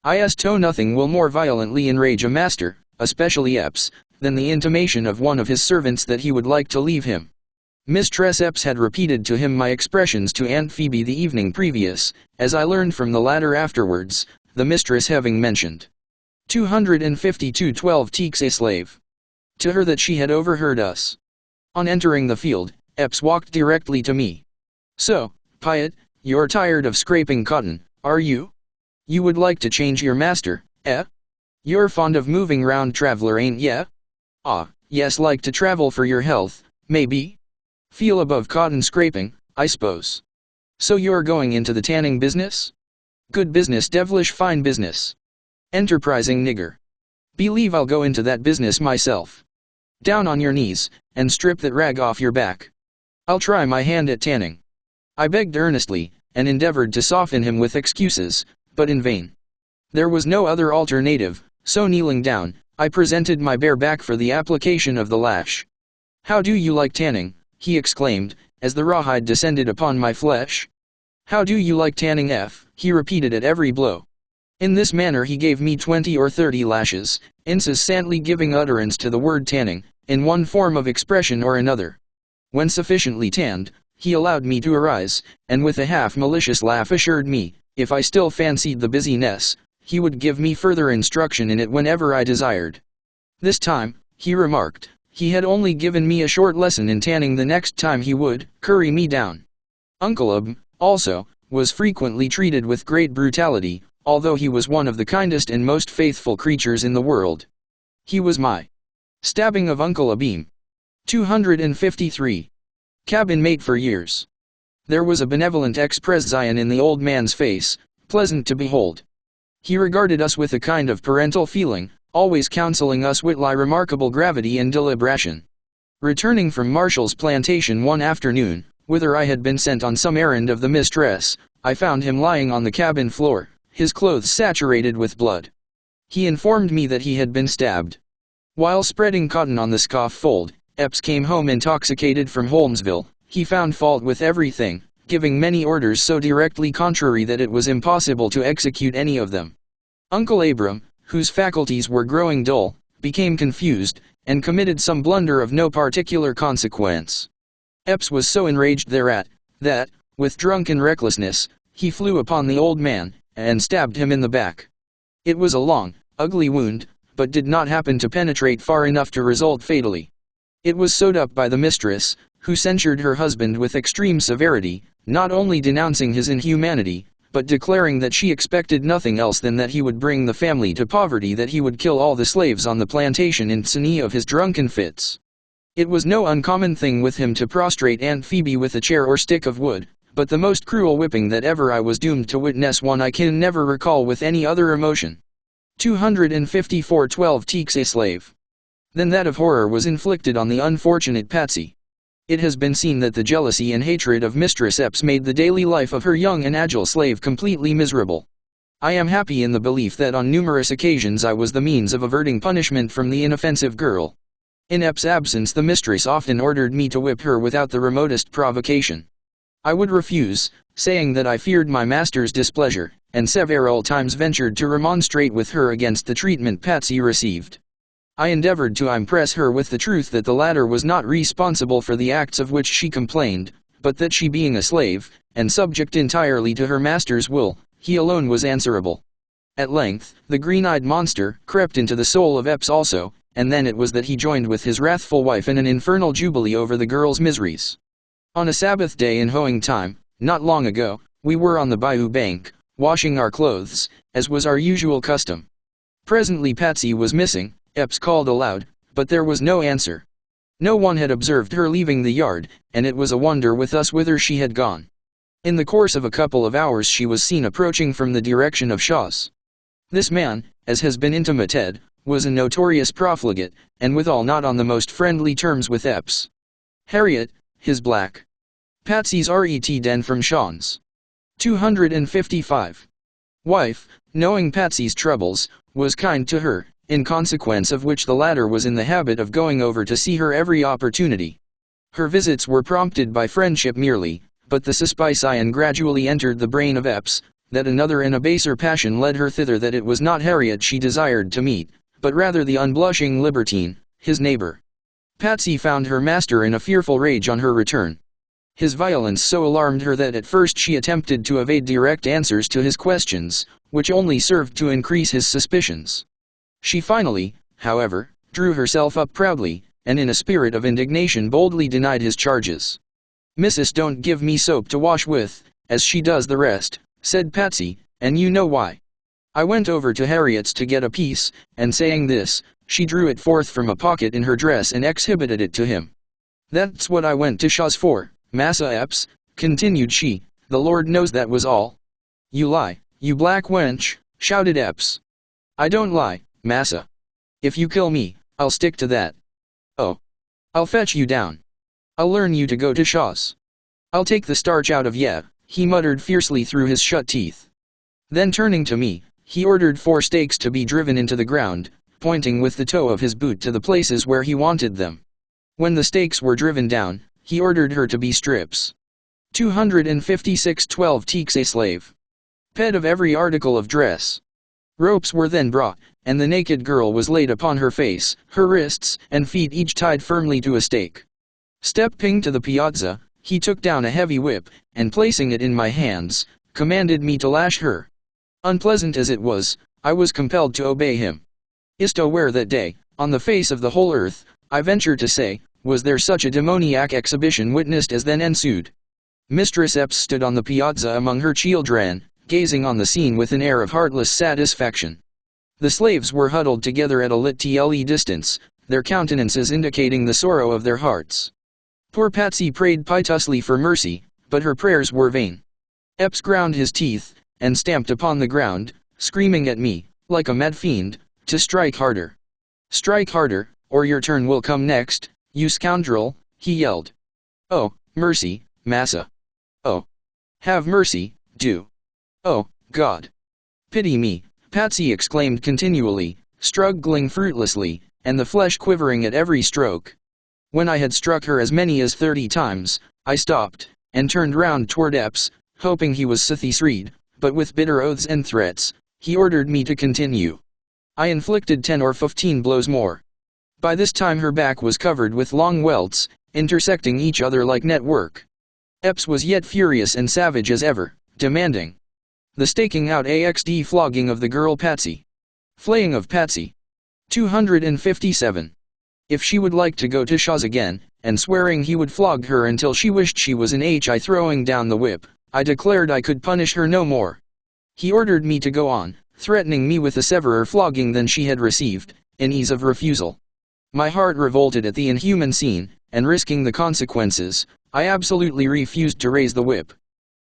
Nothing will more violently enrage a master, especially Epps, than the intimation of one of his servants that he would like to leave him. Mistress Epps had repeated to him my expressions to Aunt Phoebe the evening previous, as I learned from the latter afterwards, the mistress having mentioned 252 teaks a slave to her that she had overheard us. On entering the field, Epps walked directly to me. "So, Piet, you're tired of scraping cotton, are you? You would like to change your master, eh? You're fond of moving round, traveler, ain't ya? Ah, yes, like to travel for your health, maybe? Feel above cotton scraping, I suppose. So you're going into the tanning business? Good business, devilish fine business. Enterprising nigger. Believe I'll go into that business myself. Down on your knees, and strip that rag off your back. I'll try my hand at tanning." I begged earnestly, and endeavored to soften him with excuses, but in vain. There was no other alternative, so kneeling down, I presented my bare back for the application of the lash. "How do you like tanning?" he exclaimed, as the rawhide descended upon my flesh. "How do you like tanning, F?" he repeated at every blow. In this manner he gave me 20 or 30 lashes, incessantly giving utterance to the word tanning, in one form of expression or another. When sufficiently tanned, he allowed me to arise, and with a half-malicious laugh assured me, if I still fancied the busyness, he would give me further instruction in it whenever I desired. This time, he remarked, he had only given me a short lesson in tanning. The next time he would curry me down. Uncle Ab, also, was frequently treated with great brutality, although he was one of the kindest and most faithful creatures in the world. He was my stabbing of Uncle Abim. 253. Cabin mate for years. There was a benevolent expression in the old man's face, pleasant to behold. He regarded us with a kind of parental feeling, always counseling us with remarkable gravity and deliberation. Returning from Marshall's plantation one afternoon, whither I had been sent on some errand of the mistress, I found him lying on the cabin floor, his clothes saturated with blood. He informed me that he had been stabbed. While spreading cotton on the scaffold, Epps came home intoxicated from Holmesville. He found fault with everything, giving many orders so directly contrary that it was impossible to execute any of them. Uncle Abram, whose faculties were growing dull, became confused, and committed some blunder of no particular consequence. Epps was so enraged thereat, that, with drunken recklessness, he flew upon the old man, and stabbed him in the back. It was a long, ugly wound, but did not happen to penetrate far enough to result fatally. It was sewed up by the mistress, who censured her husband with extreme severity, not only denouncing his inhumanity, but declaring that she expected nothing else than that he would bring the family to poverty, that he would kill all the slaves on the plantation in any of his drunken fits. It was no uncommon thing with him to prostrate Aunt Phoebe with a chair or stick of wood, but the most cruel whipping that ever I was doomed to witness one I can never recall with any other emotion. 254 teaks a slave. Then that of horror was inflicted on the unfortunate Patsy. It has been seen that the jealousy and hatred of Mistress Epps made the daily life of her young and agile slave completely miserable. I am happy in the belief that on numerous occasions I was the means of averting punishment from the inoffensive girl. In Epps' absence the mistress often ordered me to whip her without the remotest provocation. I would refuse, saying that I feared my master's displeasure, and several times ventured to remonstrate with her against the treatment Patsy received. I endeavored to impress her with the truth that the latter was not responsible for the acts of which she complained, but that she being a slave, and subject entirely to her master's will, he alone was answerable. At length, the green-eyed monster crept into the soul of Epps also, and then it was that he joined with his wrathful wife in an infernal jubilee over the girl's miseries. On a Sabbath day in hoeing time, not long ago, we were on the bayou bank, washing our clothes, as was our usual custom. Presently Patsy was missing. Epps called aloud, but there was no answer. No one had observed her leaving the yard, and it was a wonder with us whither she had gone. In the course of a couple of hours she was seen approaching from the direction of Shaw's. This man, as has been intimated, was a notorious profligate, and withal not on the most friendly terms with Epps. Harriet, his black. Patsy's ret den from Sean's. 255. Wife, knowing Patsy's troubles, was kind to her, in consequence of which the latter was in the habit of going over to see her every opportunity. Her visits were prompted by friendship merely, but the suspicion gradually entered the brain of Epps, that another and a baser passion led her thither, that it was not Harriet she desired to meet, but rather the unblushing libertine, his neighbor. Patsy found her master in a fearful rage on her return. His violence so alarmed her that at first she attempted to evade direct answers to his questions, which only served to increase his suspicions. She finally, however, drew herself up proudly, and in a spirit of indignation boldly denied his charges. "Missus don't give me soap to wash with, as she does the rest," said Patsy, "and you know why. I went over to Harriet's to get a piece," and saying this, she drew it forth from a pocket in her dress and exhibited it to him. "That's what I went to Shaw's for, Massa Epps," continued she, "the Lord knows that was all." "You lie, you black wench," shouted Epps. "I don't lie, Massa. If you kill me, I'll stick to that. Oh, I'll fetch you down. I'll learn you to go to Shaw's. I'll take the starch out of ya," he muttered fiercely through his shut teeth. Then turning to me, he ordered 4 stakes to be driven into the ground, pointing with the toe of his boot to the places where he wanted them. When the stakes were driven down, he ordered her to be strips. 256 12 takes a slave. Ped of every article of dress. Ropes were then brought, and the naked girl was laid upon her face, her wrists and feet each tied firmly to a stake. Stepping to the piazza, he took down a heavy whip, and placing it in my hands, commanded me to lash her. Unpleasant as it was, I was compelled to obey him. Isto where that day, on the face of the whole earth, I venture to say, was there such a demoniac exhibition witnessed as then ensued. Mistress Epps stood on the piazza among her children, gazing on the scene with an air of heartless satisfaction. The slaves were huddled together at a little distance, their countenances indicating the sorrow of their hearts. Poor Patsy prayed piteously for mercy, but her prayers were vain. Epps ground his teeth, and stamped upon the ground, screaming at me, like a mad fiend, to strike harder. "Strike harder, or your turn will come next, you scoundrel," he yelled. "Oh, mercy, Massa. Oh, have mercy, do. Oh, God. Pity me," Patsy exclaimed continually, struggling fruitlessly, and the flesh quivering at every stroke. When I had struck her as many as 30 times, I stopped, and turned round toward Epps, hoping he was satisfied, but with bitter oaths and threats, he ordered me to continue. I inflicted 10 or 15 blows more. By this time her back was covered with long welts, intersecting each other like network. Epps was yet furious and savage as ever, demanding the staking out axd flogging of the girl Patsy. Flaying of Patsy. 257. If she would like to go to Shaw's again, and swearing he would flog her until she wished she was an hi throwing down the whip, I declared I could punish her no more. He ordered me to go on, threatening me with a severer flogging than she had received, in ease of refusal. My heart revolted at the inhuman scene, and risking the consequences, I absolutely refused to raise the whip.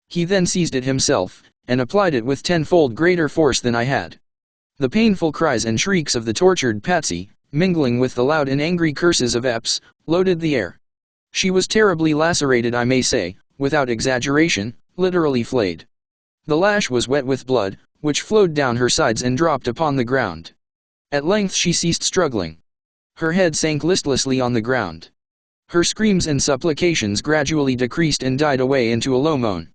He then seized it himself, and applied it with 10-fold greater force than I had. The painful cries and shrieks of the tortured Patsy, mingling with the loud and angry curses of Epps, loaded the air. She was terribly lacerated, I may say, without exaggeration, literally flayed. The lash was wet with blood, which flowed down her sides and dropped upon the ground. At length she ceased struggling. Her head sank listlessly on the ground. Her screams and supplications gradually decreased and died away into a low moan.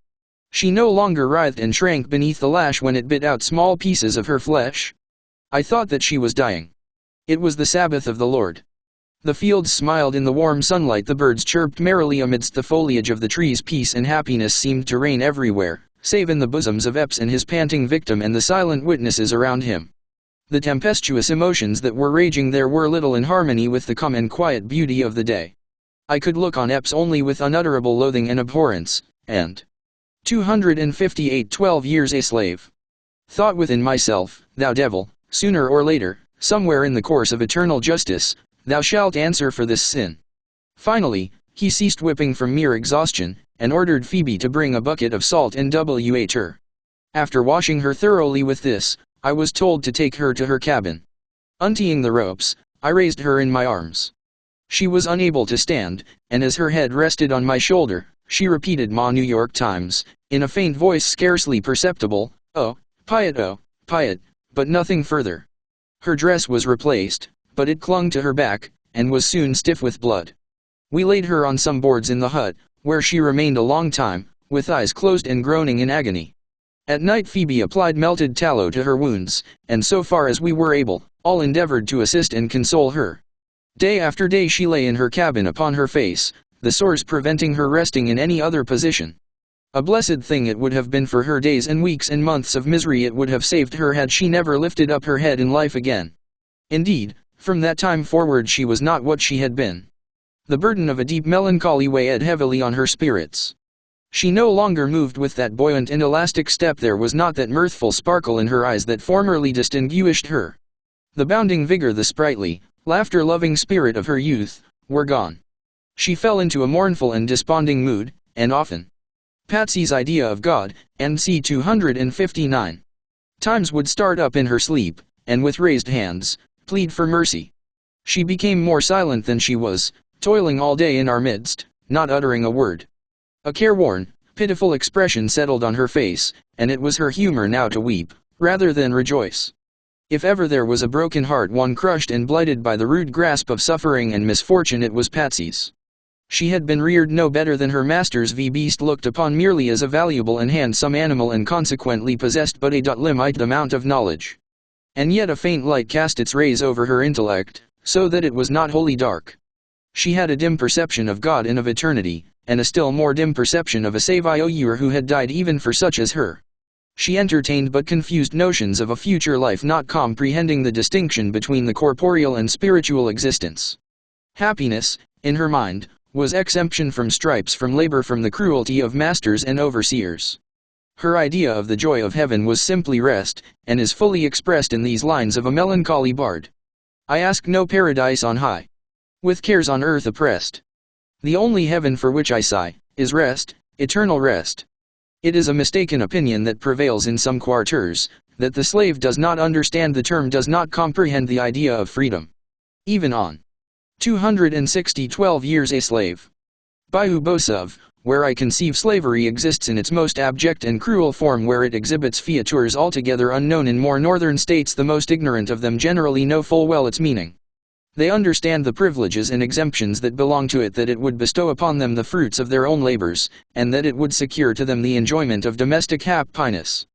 She no longer writhed and shrank beneath the lash when it bit out small pieces of her flesh. I thought that she was dying. It was the Sabbath of the Lord. The fields smiled in the warm sunlight, the birds chirped merrily amidst the foliage of the trees. Peace and happiness seemed to reign everywhere, save in the bosoms of Epps and his panting victim and the silent witnesses around him. The tempestuous emotions that were raging there were little in harmony with the calm and quiet beauty of the day. I could look on Epps only with unutterable loathing and abhorrence, and 258 12 years a slave. Thought within myself, thou devil, sooner or later, somewhere in the course of eternal justice, thou shalt answer for this sin. Finally, he ceased whipping from mere exhaustion, and ordered Phoebe to bring a bucket of salt and wh her. After washing her thoroughly with this, I was told to take her to her cabin. Untying the ropes, I raised her in my arms. She was unable to stand, and as her head rested on my shoulder, she repeated Ma New York Times, in a faint voice scarcely perceptible, oh, Piet, but nothing further. Her dress was replaced, but it clung to her back, and was soon stiff with blood. We laid her on some boards in the hut, where she remained a long time, with eyes closed and groaning in agony. At night Phoebe applied melted tallow to her wounds, and so far as we were able, all endeavored to assist and console her. Day after day she lay in her cabin upon her face, the sores preventing her resting in any other position. A blessed thing it would have been for her. Days and weeks and months of misery it would have saved her had she never lifted up her head in life again. Indeed, from that time forward she was not what she had been. The burden of a deep melancholy weighed heavily on her spirits. She no longer moved with that buoyant and elastic step. There was not that mirthful sparkle in her eyes that formerly distinguished her. The bounding vigor, the sprightly, laughter-loving spirit of her youth, were gone. She fell into a mournful and desponding mood, and often Patsy's idea of God, NC 259 times would start up in her sleep, and with raised hands, plead for mercy. She became more silent than she was, toiling all day in our midst, not uttering a word. A careworn, pitiful expression settled on her face, and it was her humor now to weep, rather than rejoice. If ever there was a broken heart, one crushed and blighted by the rude grasp of suffering and misfortune, it was Patsy's. She had been reared no better than her masters. The beast looked upon merely as a valuable and handsome animal, and consequently possessed but a limited amount of knowledge. And yet a faint light cast its rays over her intellect, so that it was not wholly dark. She had a dim perception of God and of eternity, and a still more dim perception of a Savior who had died even for such as her. She entertained but confused notions of a future life, not comprehending the distinction between the corporeal and spiritual existence. Happiness, in her mind, was exemption from stripes, from labor, from the cruelty of masters and overseers. Her idea of the joy of heaven was simply rest, and is fully expressed in these lines of a melancholy bard. I ask no paradise on high, with cares on earth oppressed. The only heaven for which I sigh, is rest, eternal rest. It is a mistaken opinion that prevails in some quarters, that the slave does not understand the term, does not comprehend the idea of freedom. Even on 260 12 years a slave. Bayou Bosov, where I conceive slavery exists in its most abject and cruel form, where it exhibits features altogether unknown in more northern states. The most ignorant of them generally know full well its meaning. They understand the privileges and exemptions that belong to it, that it would bestow upon them the fruits of their own labors, and that it would secure to them the enjoyment of domestic happiness.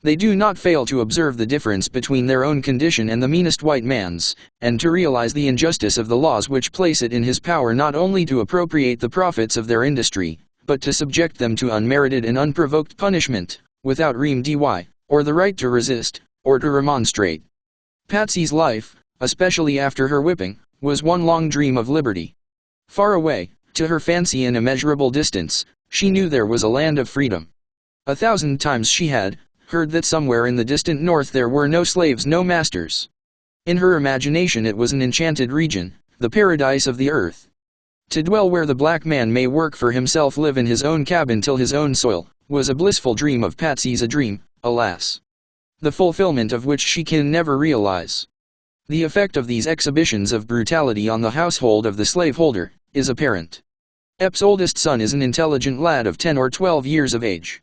They do not fail to observe the difference between their own condition and the meanest white man's, and to realize the injustice of the laws which place it in his power not only to appropriate the profits of their industry, but to subject them to unmerited and unprovoked punishment, without rem dy, or the right to resist, or to remonstrate. Patsy's life, especially after her whipping, was one long dream of liberty. Far away, to her fancy in immeasurable distance, she knew there was a land of freedom. 1,000 times she had heard that somewhere in the distant north there were no slaves, no masters. In her imagination it was an enchanted region, the paradise of the earth. To dwell where the black man may work for himself, live in his own cabin, till his own soil, was a blissful dream of Patsy's, a dream, alas, the fulfillment of which she can never realize. The effect of these exhibitions of brutality on the household of the slaveholder is apparent. Epps' oldest son is an intelligent lad of 10 or 12 years of age.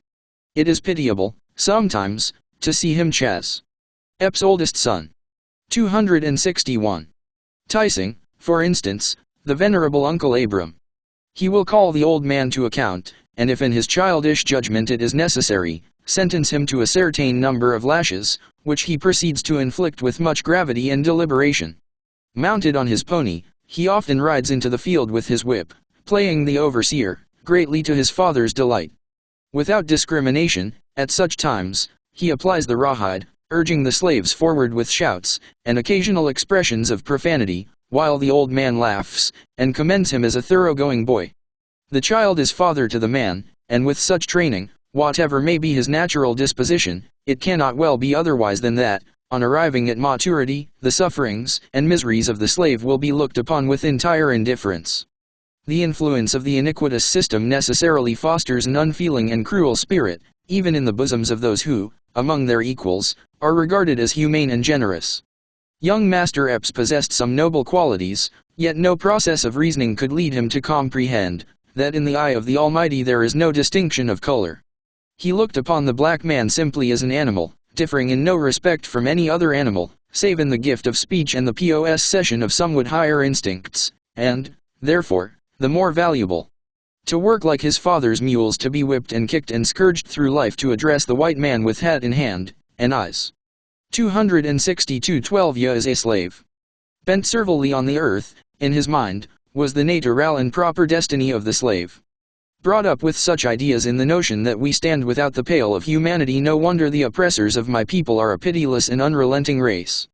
It is pitiable, sometimes, to see him chas. Epps' oldest son. 261. Ticing, for instance, the venerable Uncle Abram. He will call the old man to account, and if in his childish judgment it is necessary, sentence him to a certain number of lashes, which he proceeds to inflict with much gravity and deliberation. Mounted on his pony, he often rides into the field with his whip, playing the overseer, greatly to his father's delight. Without discrimination, at such times, he applies the rawhide, urging the slaves forward with shouts, and occasional expressions of profanity, while the old man laughs, and commends him as a thoroughgoing boy. The child is father to the man, and with such training, whatever may be his natural disposition, it cannot well be otherwise than that, on arriving at maturity, the sufferings and miseries of the slave will be looked upon with entire indifference. The influence of the iniquitous system necessarily fosters an unfeeling and cruel spirit, even in the bosoms of those who, among their equals, are regarded as humane and generous. Young Master Epps possessed some noble qualities, yet no process of reasoning could lead him to comprehend that in the eye of the Almighty there is no distinction of color. He looked upon the black man simply as an animal, differing in no respect from any other animal, save in the gift of speech and the possession of somewhat higher instincts, and, therefore, the more valuable. To work like his father's mules, to be whipped and kicked and scourged through life, to address the white man with hat in hand, and eyes. 262 12 years a slave. Bent servilely on the earth, in his mind, was the natural and proper destiny of the slave. Brought up with such ideas in the notion that we stand without the pale of humanity, no wonder the oppressors of my people are a pitiless and unrelenting race.